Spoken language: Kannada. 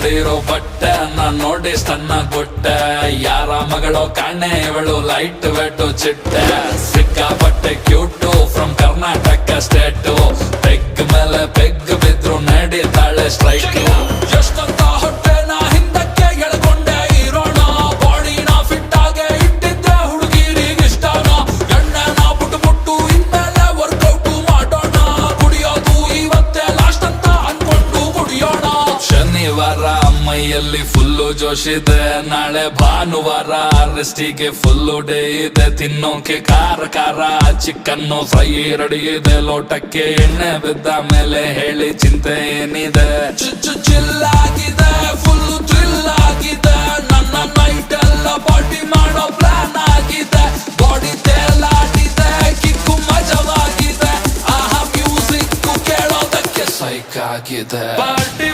ಹಾಕೊಂಡಿರೋ ಬಟ್ಟೆ ನಾನ್ ನೋಡಿ ಸಣ್ಣ ಕೊಟ್ಟೆ ಯಾರ ಮಗಳೋ ಕಾಣೆ ಇವಳು ಲೈಟ್ ವೆಟ್ಟು ಚಿಟ್ಟೆ ಸಿಕ್ಕಾಪಟ್ಟೆ cute from Karnataka state peg ಮೇಲೆ ಪೆಗ್ ಬಿದ್ರು ನಡೀತಾಳೆ ಸ್ಟ್ರೈಕ್ ಎಷ್ಟಂತ ಹೊಟ್ಟೆ ನಾ ಹಿಂದಕ್ಕೆ ಎಳ್ಕೊಂಡೆ ಇರೋಣ ಬಾಡಿನ ಫಿಟ್ ಆಗೆ ಇಟ್ಟಿದ್ದೆ ಹುಡುಗಿರಿಗಿಷ್ಟನ ಎಣ್ಣೆನ ಬುಟ್ಟು ಇನ್ಮೇಲೆ ವರ್ಕೌಟ್ ಮಾಡೋಣ ಕುಡಿಯೋದು ಇವತ್ತೇ ಲಾಸ್ಟ್ ಅಂತ ಅನ್ಕೊಂಡು ಕುಡಿಯೋಣ ಶನಿವಾರ ಮೈಯಲ್ಲಿ ಫುಲ್ಲು ಜೋಶಿದೆ ನಾಳೆ ಭಾನುವಾರ ರೆಸ್ಟಿಗೆ ಫುಲ್ಲು ಡೇ ಇದೆ ತಿನ್ನೋಕೆ ಖಾರ ಚಿಕನ್ನು ಫ್ರೈ ರೆಡಿ ಇದೆ ಲೋಟಕ್ಕೆ ಎಣ್ಣೆ ಬಿದ್ದ ಮೇಲೆ ಹೇಳಿ ಚಿಂತೆ ಏನಿದೆ ಚಿಲ್ಲಾಗಿದೆ ಫುಲ್ಲು ಥ್ರಿಲ್ ಆಗಿದೆ ನನ್ನ ನೈಟ್ ಎಲ್ಲ ಪಾರ್ಟಿ ಮಾಡೋ ಪ್ಲಾನ್ ಆಗಿದೆ ಬಾಡಿ ತೇಲಾಡಿದೆ ಕಿಕ್ಕು ಮಜವಾಗಿದೆ ಆಹಾ ಮ್ಯೂಸಿಕ್ ಕೇಳೋದಕ್ಕೆ ಸೈಕ್ ಆಗಿದೆ ಪಾರ್ಟಿ